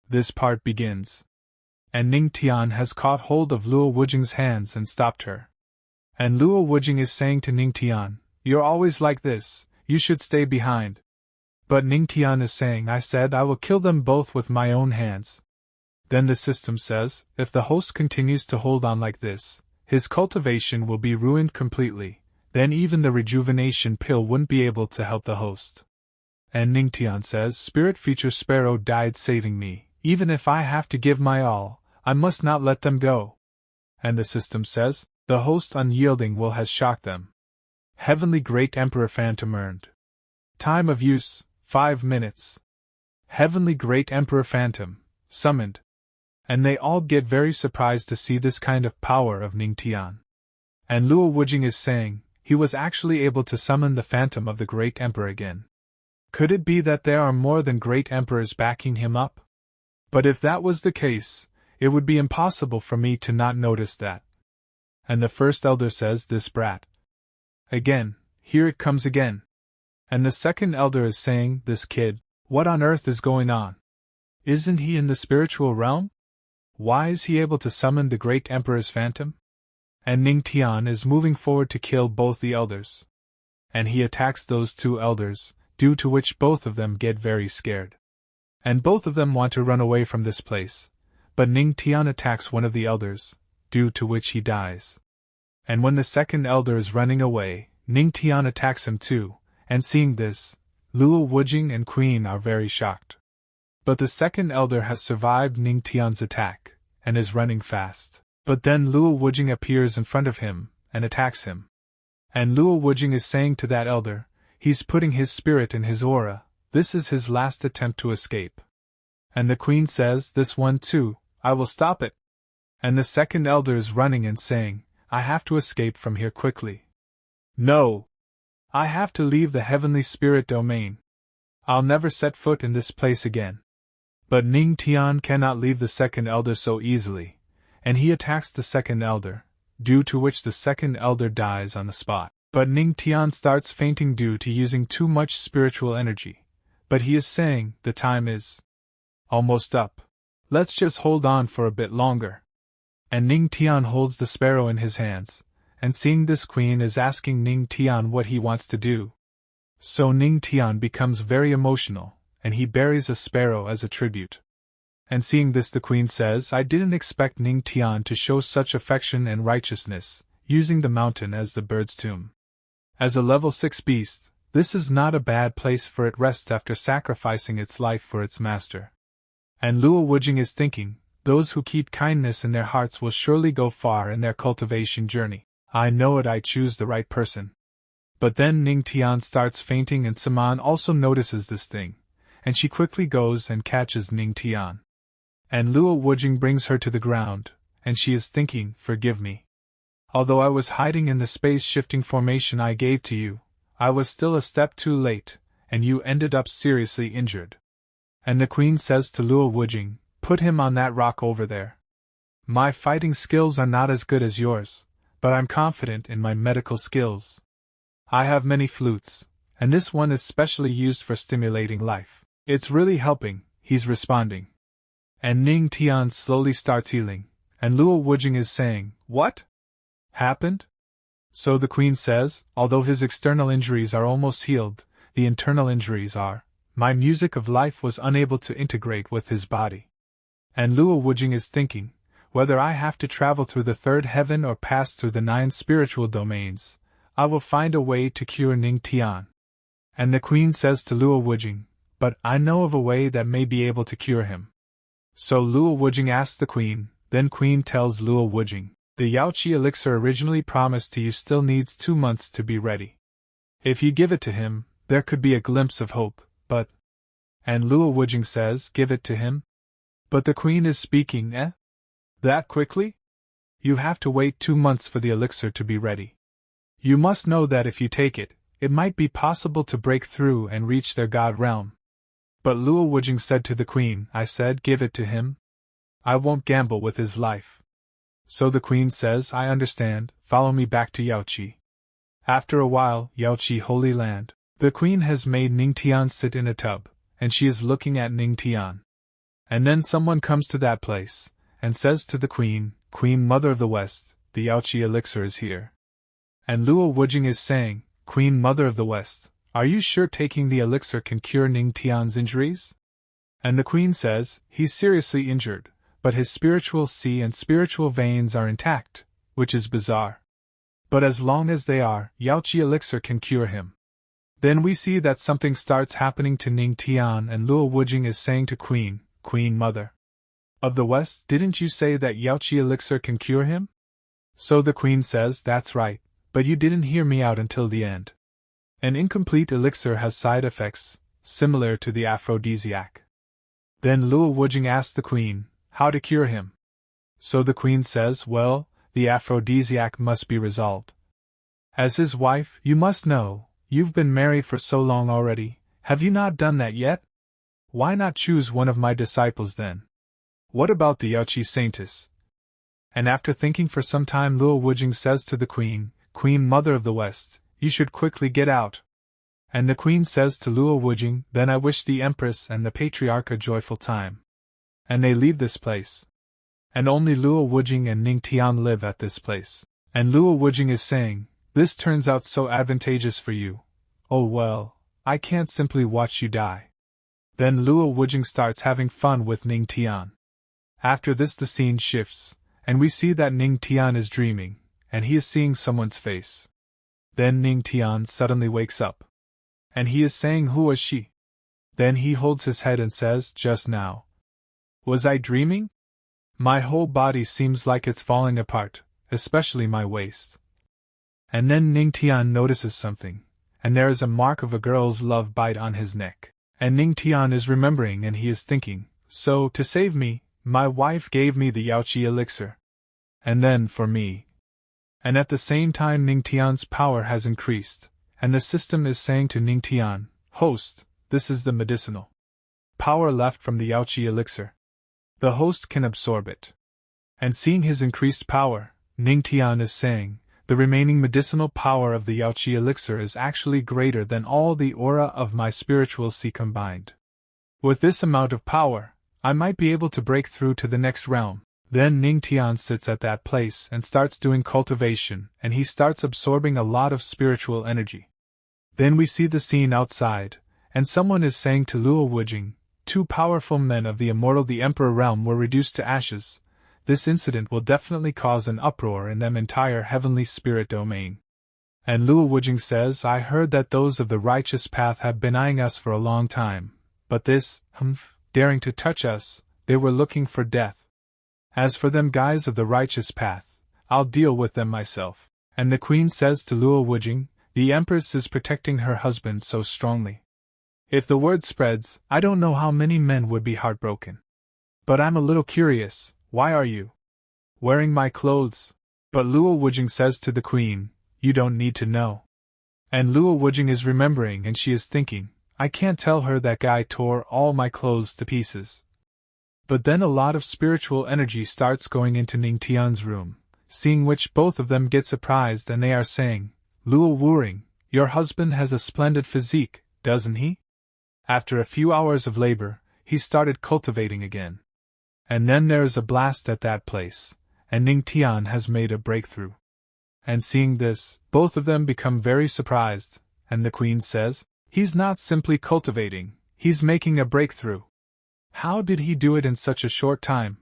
This part begins. And Ning Tian has caught hold of Luo Wujing's hands and stopped her. And Luo Wujing is saying to Ning Tian, "You're always like this, you should stay behind." But Ning Tian is saying, "I said I will kill them both with my own hands." Then the system says, if the host continues to hold on like this, his cultivation will be ruined completely, then even the rejuvenation pill wouldn't be able to help the host. And Ning Tian says, "Spirit Feature Sparrow died saving me, even if I have to give my all, I must not let them go." And the system says, the host unyielding will has shocked them. Heavenly Great Emperor Phantom earned. Time of use, 5 minutes. Heavenly Great Emperor Phantom, summoned. And they all get very surprised to see this kind of power of Ning Tian. And Luo Wujing is saying, he was actually able to summon the phantom of the Great Emperor again. Could it be that there are more than great emperors backing him up? But if that was the case, it would be impossible for me to not notice that. And the first elder says, "This brat. Again, here it comes again." And the second elder is saying, "This kid, what on earth is going on? Isn't he in the spiritual realm? Why is he able to summon the great emperor's phantom?" And Ning Tian is moving forward to kill both the elders. And he attacks those 2 elders, due to which both of them get very scared. And both of them want to run away from this place, but Ning Tian attacks one of the elders, due to which he dies. And when the second elder is running away, Ning Tian attacks him too, and seeing this, Luo Wujing and Queen are very shocked. But the second elder has survived Ning Tian's attack, and is running fast. But then Luo Wujing appears in front of him, and attacks him. And Luo Wujing is saying to that elder, he's putting his spirit in his aura, this is his last attempt to escape. And the queen says, "This one too, I will stop it." And the second elder is running and saying, "I have to escape from here quickly. No! I have to leave the heavenly spirit domain. I'll never set foot in this place again." But Ning Tian cannot leave the second elder so easily, and he attacks the second elder, due to which the second elder dies on the spot. But Ning Tian starts fainting due to using too much spiritual energy. But he is saying, the time is almost up. Let's just hold on for a bit longer. And Ning Tian holds the sparrow in his hands, and seeing this, Queen is asking Ning Tian what he wants to do. So Ning Tian becomes very emotional, and he buries a sparrow as a tribute. And seeing this, the queen says, "I didn't expect Ning Tian to show such affection and righteousness, using the mountain as the bird's tomb. As a level 6 beast, this is not a bad place for it rest after sacrificing its life for its master." And Luo Wujing is thinking, those who keep kindness in their hearts will surely go far in their cultivation journey. I know it, I choose the right person. But then Ning Tian starts fainting, and Saman also notices this thing, and she quickly goes and catches Ning Tian. And Luo Wujing brings her to the ground, and she is thinking, "Forgive me. Although I was hiding in the space-shifting formation I gave to you, I was still a step too late, and you ended up seriously injured." And the queen says to Luo Wujing, "Put him on that rock over there. My fighting skills are not as good as yours, but I'm confident in my medical skills. I have many flutes, and this one is specially used for stimulating life. It's really helping," he's responding. And Ning Tian slowly starts healing, and Luo Wujing is saying, "What happened?" So the queen says, although his external injuries are almost healed, the internal injuries are, my music of life was unable to integrate with his body. And Luo Wujing is thinking, whether I have to travel through the 3rd heaven or pass through the 9 spiritual domains, I will find a way to cure Ning Tian. And the queen says to Luo Wujing, "But I know of a way that may be able to cure him." So Luo Wujing asks the queen, then queen tells Luo Wujing, "The Yaoqi elixir originally promised to you still needs 2 months to be ready. If you give it to him, there could be a glimpse of hope, but..." And Luo Wujing says, "Give it to him?" But the queen is speaking, That quickly? You have to wait 2 months for the elixir to be ready. You must know that if you take it, it might be possible to break through and reach their god realm." But Luo Wujing said to the queen, "I said give it to him. I won't gamble with his life." So the queen says, "I understand, follow me back to Yaoqi." After a while, Yaoqi Holy Land. The queen has made Ning Tian sit in a tub, and she is looking at Ning Tian. And then someone comes to that place, and says to the Queen, Queen Mother of the West, the Yaoqi elixir is here. And Luo Wujing is saying, Queen Mother of the West, are you sure taking the elixir can cure Ning Tian's injuries? And the Queen says, he's seriously injured, but his spiritual sea and spiritual veins are intact, which is bizarre. But as long as they are, Yaoqi elixir can cure him. Then we see that something starts happening to Ning Tian, and Luo Wujing is saying to Queen Mother of the West, didn't you say that Yaoqi elixir can cure him? So the Queen says, that's right, but you didn't hear me out until the end. An incomplete elixir has side effects, similar to the aphrodisiac. Then Luo Wujing asks the Queen, how to cure him? So the Queen says, well, the aphrodisiac must be resolved. As his wife, you must know, you've been married for so long already, have you not done that yet? Why not choose one of my disciples then? What about the Yaoqi saintess? And after thinking for some time, Luo Wujing says to the Queen Mother of the West, you should quickly get out. And the Queen says to Luo Wujing, then I wish the Empress and the Patriarch a joyful time. And they leave this place. And only Luo Wujing and Ning Tian live at this place. And Luo Wujing is saying, this turns out so advantageous for you. Oh well, I can't simply watch you die. Then Luo Wujing starts having fun with Ning Tian. After this the scene shifts, and we see that Ning Tian is dreaming, and he is seeing someone's face. Then Ning Tian suddenly wakes up. And he is saying, who was she? Then he holds his head and says, just now. Was I dreaming? My whole body seems like it's falling apart, especially my waist. And then Ning Tian notices something, and there is a mark of a girl's love bite on his neck. And Ning Tian is remembering, and he is thinking, so, to save me, my wife gave me the Yaoqi elixir. And then for me. And at the same time Ning Tian's power has increased, and the system is saying to Ning Tian, host, this is the medicinal power left from the Yaoqi elixir. The host can absorb it. And seeing his increased power, Ning Tian is saying, the remaining medicinal power of the Yaoqi elixir is actually greater than all the aura of my spiritual sea combined. With this amount of power, I might be able to break through to the next realm. Then Ning Tian sits at that place and starts doing cultivation, and he starts absorbing a lot of spiritual energy. Then we see the scene outside, and someone is saying to Luo Wujing, two powerful men of the immortal the Emperor realm were reduced to ashes. This incident will definitely cause an uproar in them entire heavenly spirit domain. And Luo Wujing says, I heard that those of the righteous path have been eyeing us for a long time, but this, daring to touch us, they were looking for death. As for them guys of the righteous path, I'll deal with them myself. And the Queen says to Luo Wujing, the Empress is protecting her husband so strongly. If the word spreads, I don't know how many men would be heartbroken. But I'm a little curious, why are you wearing my clothes? But Luo Wujing says to the Queen, you don't need to know. And Luo Wujing is remembering, and she is thinking, I can't tell her that guy tore all my clothes to pieces. But then a lot of spiritual energy starts going into Ning Tian's room, seeing which both of them get surprised, and they are saying, Luo Wujing, your husband has a splendid physique, doesn't he? After a few hours of labor, he started cultivating again. And then there is a blast at that place, and Ning Tian has made a breakthrough. And seeing this, both of them become very surprised, and the Queen says, he's not simply cultivating, he's making a breakthrough. How did he do it in such a short time?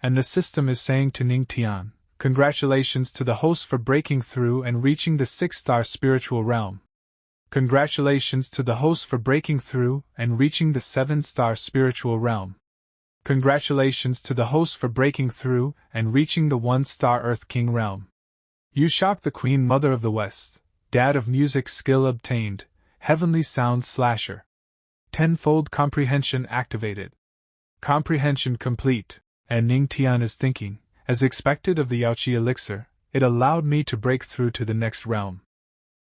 And the system is saying to Ning Tian, congratulations to the host for breaking through and reaching the 6-star spiritual realm. Congratulations to the host for breaking through and reaching the 7-star spiritual realm. Congratulations to the host for breaking through and reaching the 1-star Earth King realm. You shocked the Queen Mother of the West, dad of music skill obtained, heavenly sound slasher. Tenfold comprehension activated. Comprehension complete. And Ning Tian is thinking, as expected of the Yaoqi elixir, it allowed me to break through to the next realm.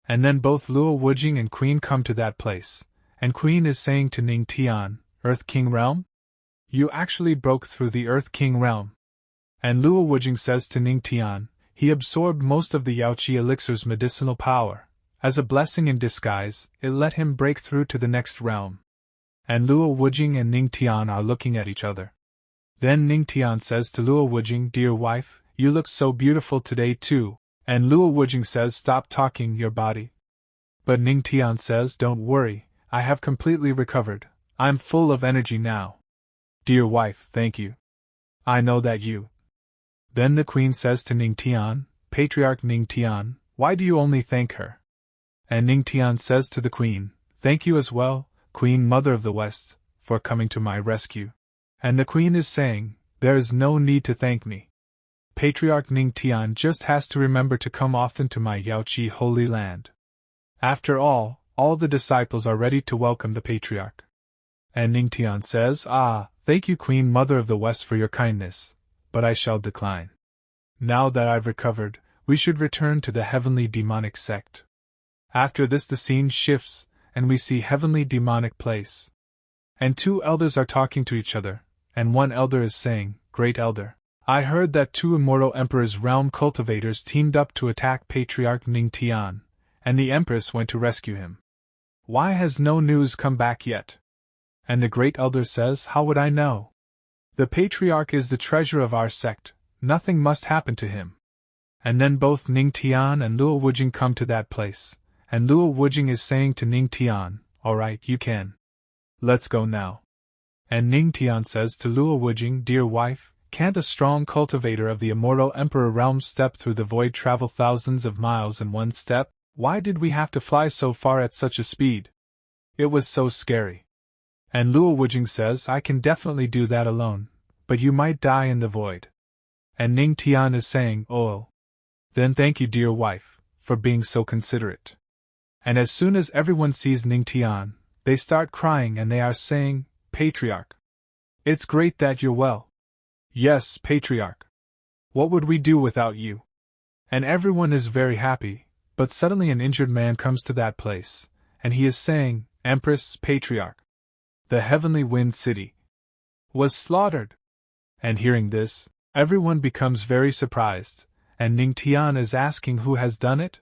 And then both Luo Wujing and Queen come to that place, and Queen is saying to Ning Tian, Earth King realm? You actually broke through the Earth King realm. And Luo Wujing says to Ning Tian, he absorbed most of the Yaoqi elixir's medicinal power. As a blessing in disguise, it let him break through to the next realm. and Luo Wujing and Ning Tian are looking at each other. Then Ning Tian says to Luo Wujing, "Dear wife, you look so beautiful today too," and Luo Wujing says, "Stop talking, your body." But Ning Tian says, "Don't worry, I have completely recovered, I'm full of energy now." "Dear wife, thank you. I know that you." Then the queen says to Ning Tian, "Patriarch Ning Tian, why do you only thank her?" And Ning Tian says to the queen, "Thank you as well, Queen Mother of the West, for coming to my rescue." And the queen is saying, "There is no need to thank me. Patriarch Ning Tian just has to remember to come often to my Yaoqi holy land. After all the disciples are ready to welcome the patriarch." And Ning Tian says, "Ah, thank you Queen Mother of the West for your kindness, but I shall decline. Now that I've recovered, we should return to the heavenly demonic sect." After this the scene shifts, and we see heavenly demonic place. And two elders are talking to each other, and one elder is saying, "Great elder, I heard that two immortal Emperor's realm cultivators teamed up to attack Patriarch Ning Tian, and the Empress went to rescue him. Why has no news come back yet?" And the great elder says, "How would I know? The Patriarch is the treasure of our sect, nothing must happen to him." And then both Ning Tian and Luo Wujing come to that place, and Luo Wujing is saying to Ning Tian, "Alright, you can. Let's go now." And Ning Tian says to Luo Wujing, "Dear wife, can't a strong cultivator of the immortal Emperor realm step through the void, travel thousands of miles in one step? Why did we have to fly so far at such a speed? It was so scary." And Luo Wujing says, "I can definitely do that alone, but you might die in the void." And Ning Tian is saying, "Oh. Then thank you, dear wife, for being so considerate." And as soon as everyone sees Ning Tian, they start crying and they are saying, "Patriarch, it's great that you're well." "Yes, Patriarch. What would we do without you?" And everyone is very happy, but suddenly an injured man comes to that place, and he is saying, "Empress, Patriarch, the heavenly wind city was slaughtered." And hearing this, everyone becomes very surprised, and Ning Tian is asking who has done it?